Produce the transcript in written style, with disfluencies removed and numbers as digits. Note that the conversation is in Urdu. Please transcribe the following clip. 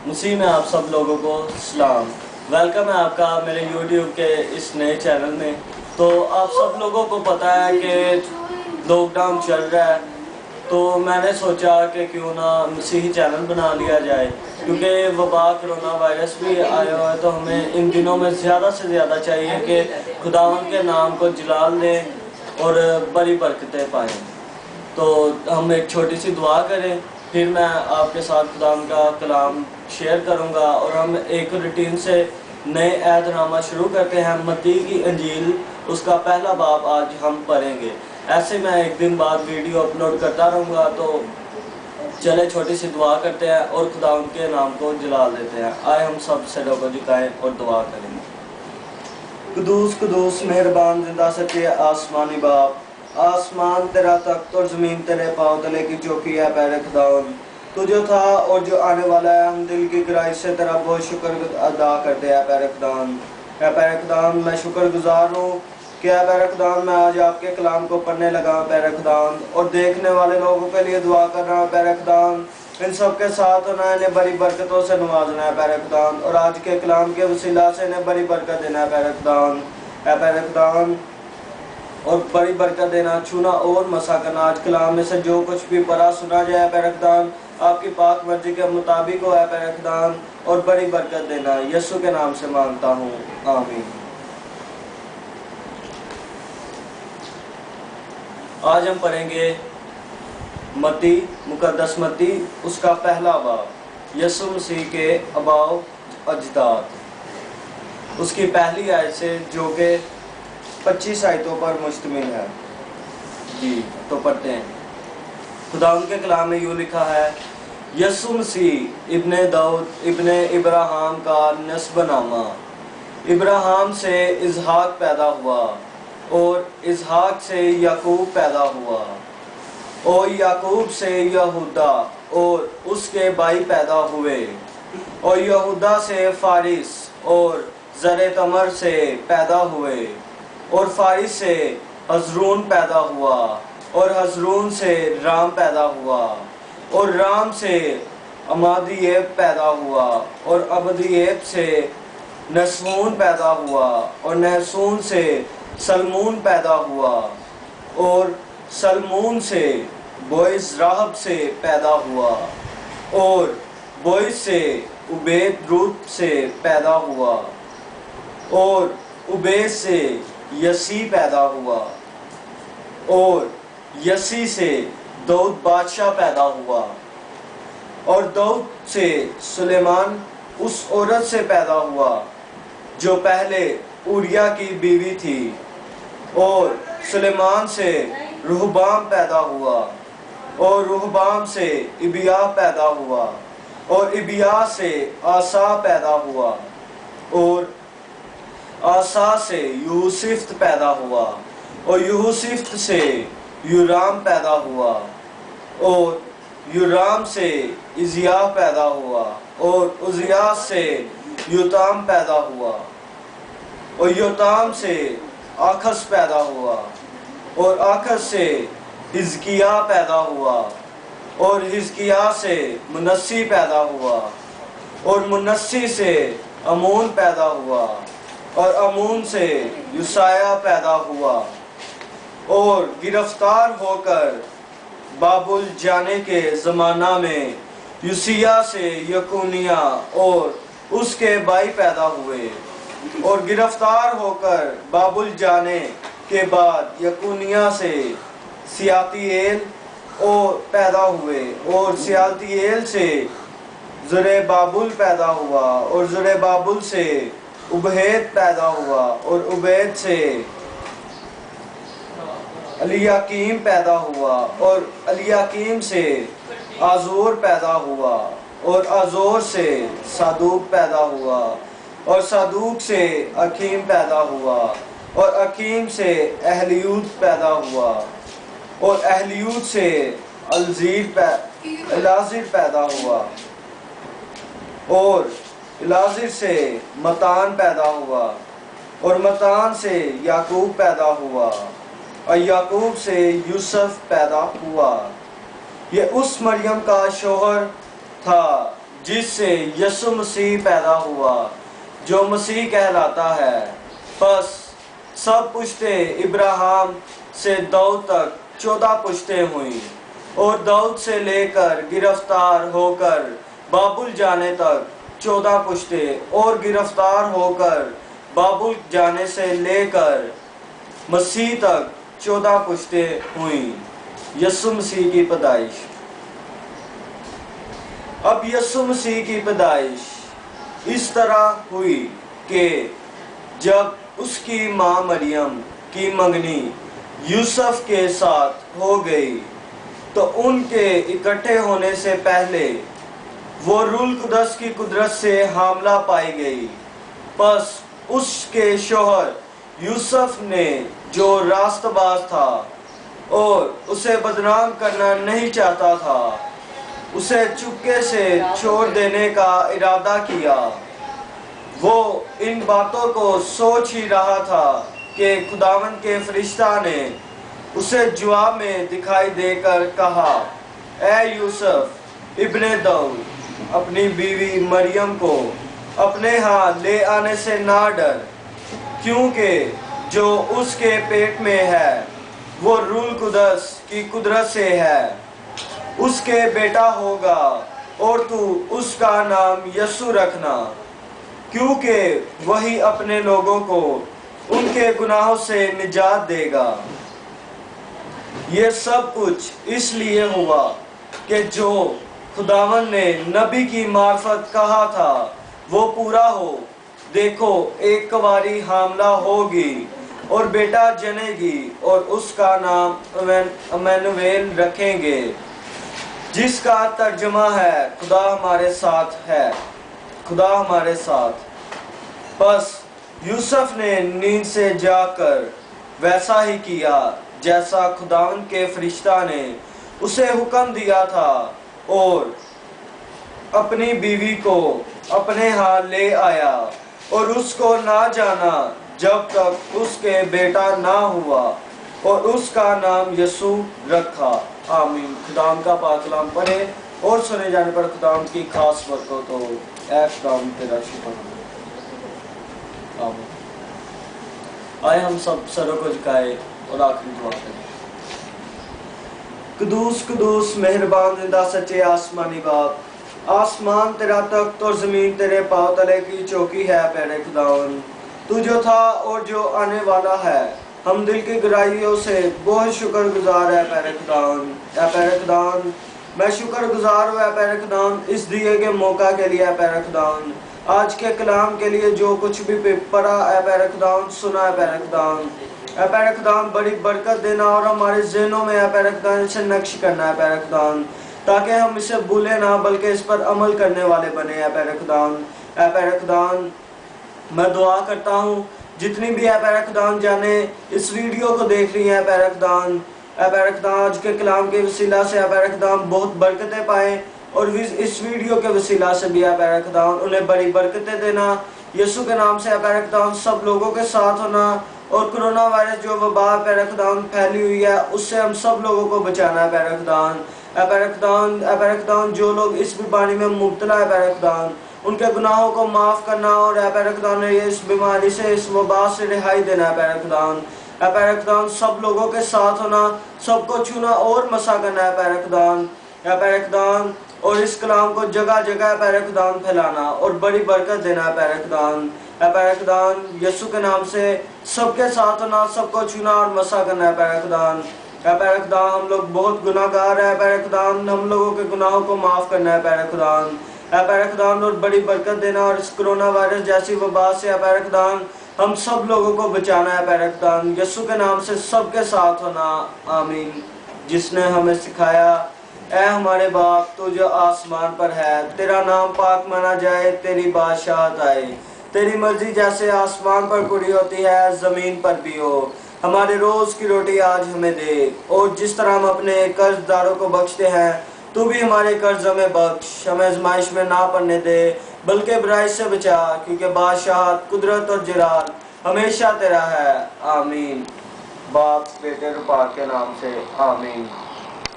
مسیح میں آپ سب لوگوں کو سلام۔ ویلکم ہے آپ کا میرے یوٹیوب کے اس نئے چینل میں۔ تو آپ سب لوگوں کو پتہ ہے کہ لاک ڈاؤن چل رہا ہے، تو میں نے سوچا کہ کیوں نہ مسیحی چینل بنا لیا جائے، کیونکہ وبا کرونا وائرس بھی آیا ہوا ہے، تو ہمیں ان دنوں میں زیادہ سے زیادہ چاہیے کہ خداوند کے نام کو جلال دیں اور بڑی برکتیں پائیں۔ تو ہم ایک چھوٹی سی دعا کریں، پھر میں آپ کے ساتھ خداوند کا کلام شیئر کروں گا، اور ہم ایک روٹین سے نئے عہد نامہ شروع کرتے ہیں۔ متی کی انجیل اس کا پہلا باب آج ہم پڑھیں گے۔ ایسے میں ایک دن بعد ویڈیو اپلوڈ کرتا رہوں گا، تو چلے چھوٹی سی دعا کرتے ہیں اور خداوند کے نام کو جلال دیتے ہیں۔ آئے ہم سب سروں کو جھکائیں اور دعا کریں۔ قدوس قدوس مہربان زندہ سچے آسمانی باپ، آسمان تیرا تخت اور زمین تیرے پاؤں تلے کی چوکی ہے پیرے خداوند۔ تو جو تھا اور جو آنے والا ہے، ہم دل کی گہرائی سے تیرا بہت شکر ادا کرتے ہیں پیرے خداوند۔ اے پیرے خداوند، میں شکر گزار ہوں کہ اے پیرے خداوند میں آج آپ کے کلام کو پڑھنے لگا ہوں پیرے خداوند، اور دیکھنے والے لوگوں کے لیے دعا کر رہا ہوں پیرے خداوند۔ ان سب کے ساتھ ہونا، انہیں بڑی برکتوں سے نوازنا ہے پیرے خداوند، اور آج کے کلام کے وسیلہ سے انہیں بڑی برکت دینا ہے پیرے خداوند۔ اے پیرے خداوند، اور بڑی برکت دینا، چھونا اور مسا کرنا۔ آج کلام میں سے جو کچھ بھی پڑھا سنا جائے پیرے خداوند، آپ کی پاک مرضی کے مطابق ہو اے پیرے خداوند، اور بڑی برکت دینا۔ یسوع کے نام سے مانگتا ہوں، آمین۔ آج ہم پڑھیں گے متی، مقدس متی، اس کا پہلا باب، یسوع مسیح کے آباء و اجداد، اس کی پہلی آیت سے، جو کہ 25 آیتوں پر مشتمل ہے۔ جی تو پڑھتے ہیں۔ خدا ان کے کلام میں یوں لکھا ہے: یسوع مسیح ابن داؤد ابن ابراہیم کا نسب نامہ۔ ابراہیم سے اسحاق پیدا ہوا، اور اسحاق سے یعقوب پیدا ہوا، اور یعقوب سے یہودا اور اس کے بھائی پیدا ہوئے، اور یہودا سے فارس اور زر تمر سے پیدا ہوئے، اور فارس سے حزرون پیدا ہوا، اور حزرون سے رام پیدا ہوا، اور رام سے امادیب پیدا ہوا، اور امادیب سے نحشون پیدا ہوا، اور نحشون سے سلمون پیدا ہوا، اور سلمون سے بوئز راہب سے پیدا ہوا، اور بوئز سے عبید روت سے پیدا ہوا، اور عبید سے یسی پیدا ہوا، اور یسی سے داؤد بادشاہ پیدا ہوا، اور داؤد سے سلیمان اس عورت سے پیدا ہوا جو پہلے اوریا کی بیوی تھی، اور سلیمان سے رہبام پیدا ہوا، اور رہبام سے ابیا پیدا ہوا، اور ابیا سے آسا پیدا ہوا، اور آسا سے یوسف پیدا ہوا، اور یوسف سے یورام پیدا ہوا، اور یورام سے عزیا پیدا ہوا، اور عزیا سے یوتام پیدا ہوا، اور یوتام سے آخس پیدا ہوا، اور آخس سے حزقیہ پیدا ہوا، اور حزقیہ سے منسی پیدا ہوا، اور منسی سے امون پیدا ہوا، اور امون سے یوسیہ پیدا ہوا، اور گرفتار ہو کر بابل جانے کے زمانہ میں یوسیہ سے یکونیہ اور اس کے بھائی پیدا ہوئے، اور گرفتار ہو کر بابل جانے کے بعد یکونیہ سے سیاتیل پیدا ہوئے، اور سیاتیل سے زربابل پیدا ہوا، اور زربابل سے عبید پیدا ہوا، اور عبید سے الیاکیم پیدا ہوا، اور الیاکیم سے آزور پیدا ہوا، اور آزور سے صادوق پیدا ہوا، اور صادوق سے اکیم پیدا ہوا، اور اکیم سے اہلیود پیدا ہوا، اور اہلیود سے الازر پیدا ہوا، اور الازر سے متان پیدا ہوا، اور متان سے یعقوب پیدا ہوا، اور یعقوب سے یوسف پیدا ہوا۔ یہ اس مریم کا شوہر تھا جس سے یسوع مسیح پیدا ہوا جو مسیح کہلاتا ہے۔ پس سب پشتیں ابراہیم سے داؤد تک 14 پشتیں ہوئیں، اور داؤد سے لے کر گرفتار ہو کر بابل جانے تک 14 پشتیں، اور گرفتار ہو کر بابل جانے سے لے کر مسیح تک 14 پشتیں ہوئیں۔ یسوع مسیح کی پیدائش۔ اب یسوع مسیح کی پیدائش اس طرح ہوئی کہ جب اس کی ماں مریم کی منگنی یوسف کے ساتھ ہو گئی تو ان کے اکٹھے ہونے سے پہلے وہ روح القدس کی قدرت سے حاملہ پائی گئی۔ پس اس کے شوہر یوسف نے جو راست باز تھا اور اسے بدنام کرنا نہیں چاہتا تھا، اسے چپکے سے چھوڑ دینے کا ارادہ کیا۔ وہ ان باتوں کو سوچ ہی رہا تھا کہ خداوند کے فرشتہ نے اسے جواب میں دکھائی دے کر کہا، اے یوسف ابن داؤد، اپنی بیوی مریم کو اپنے ہاں لے آنے سے نہ ڈر، کیونکہ جو اس کے پیٹ میں ہے وہ روح القدس کی قدرت سے ہے۔ اس کے بیٹا ہوگا اور تو اس کا نام یسوع رکھنا، کیونکہ وہی اپنے لوگوں کو ان کے گناہوں سے نجات دے گا۔ یہ سب کچھ اس لیے ہوا کہ جو خداوند نے نبی کی معرفت کہا تھا وہ پورا ہو۔ دیکھو، ایک کنواری حاملہ ہوگی اور بیٹا جنے گی، اور اس کا نام امانویل رکھیں گے، جس کا ترجمہ ہے خدا ہمارے ساتھ ہے، خدا ہمارے ساتھ۔ بس یوسف نے نیند سے جاگ کر ویسا ہی کیا جیسا خداوند کے فرشتہ نے اسے حکم دیا تھا، اور اپنی بیوی کو اپنے ہاں لے آیا، اور اس کو نہ جانا جب تک اس کے بیٹا نہ ہوا، اور اس کا نام یسوع رکھا۔ آمین۔ خداوند کا پاک کلام پڑھے اور سنے جانے پر خداوند کی خاص برکت ہو۔ اے خداوند تیرا شکر ہو۔ آمین۔ آئے ہم سب سروں کو جھکائے اور آخری دعا کریں۔ قدوس قدوس مہربان زندہ سچے آسمانی باپ، آسمان تیرا تخت اور زمین تیرے پاؤں تلے کی چوکی ہے پیارے خداوند۔ تو جو تھا اور جو آنے والا ہے، ہم دل کی گہرائیوں سے بہت شکر گزار ہے پیارے خداوند۔ اے پیارے خداوند، میں شکر گزار ہوں اے پیارے خداوند اس دیے کے موقع کے لیے اے پیارے خداوند، آج کے کلام کے لیے جو کچھ بھی پڑھا اے پیارے خداوند، سنا اے پیارے خداوند۔ اے پیارے خداوند بڑی برکت دینا اور ہمارے ذہنوں میں اے پیارے خداوند اسے نقش کرنا ہے پیارے خداوند، تاکہ ہم اسے بھولے نہ بلکہ اس پر عمل کرنے والے بنے اے پیارے خداوند۔ اے پیارے خداوند، میں دعا کرتا ہوں جتنی بھی اے پیارے خداوند جانے اس ویڈیو کو دیکھ رہی ہیں اے پیارے خداوند، اے پیارے خداوند آج کے کلام کے وسیلہ سے اے پیارے خداوند بہت برکتیں پائیں، اور اس ویڈیو کے وسیلہ سے بھی اے پیارے خداوند انہیں بڑی برکتیں دینا۔ یسوع کے نام سے اے پیارے خداوند سب لوگوں کے ساتھ ہونا، اور کرونا وائرس جو وبا اے پیارے خداوند پھیلی ہوئی ہے اس سے ہم سب لوگوں کو بچانا ہے پیارے خداوند۔ اے پیارے خداوند، اے پیارے خداوند جو لوگ اس بیماری میں مبتلا ہے پیارے خداوند ان کے گناہوں کو معاف کرنا، اور اے پیارے خداوند نے اس بیماری سے اس وبا سے رہائی دینا ہے پیارے خداوند۔ اے پیارے خداوند سب لوگوں کے ساتھ ہونا، سب کو چھونا اور مسا کرنا ہے پیارے خداوند۔ اے پیارے خداوند، اور اس کلام کو جگہ جگہ اے پیارے خداوند پھیلانا اور بڑی برکت دینا ہے پیارے خداوند۔ اے پیارے خداوند یسوع کے نام سے سب کے ساتھ ہونا، سب کو چھونا اور مسا کرنا ہے پیارے خداوند۔ اے پیارے خداوند ہم لوگ بہت گناہ گار ہیں پیارے خداوند، ہم لوگوں کے گناہوں کو معاف کرنا ہے پیارے خداوند۔ اے پیارے خداوند اور بڑی برکت دینا، اور اس کرونا وائرس جیسی وبا سے اے پیارے خداوند ہم سب لوگوں کو بچانا ہے پیارے خداوند۔ یسوع کے نام سے سب کے ساتھ ہونا، آمین۔ جس نے ہمیں سکھایا، اے ہمارے باپ تو جو آسمان پر ہے، تیرا نام پاک مانا جائے، تیری بادشاہت آئے، تیری مرضی جیسے آسمان پر پوری ہوتی ہے زمین پر بھی ہو۔ ہمارے روز کی روٹی آج ہمیں دے، اور جس طرح ہم اپنے قرض داروں کو بخشتے ہیں تو بھی ہمارے قرض ہمیں بخش، ہمیں آزمائش میں نہ پڑنے دے بلکہ برائی سے بچا، کیونکہ بادشاہت، قدرت اور جلال ہمیشہ تیرا ہے، آمین۔ باپ، بیٹے اور پاک کے نام سے آمین۔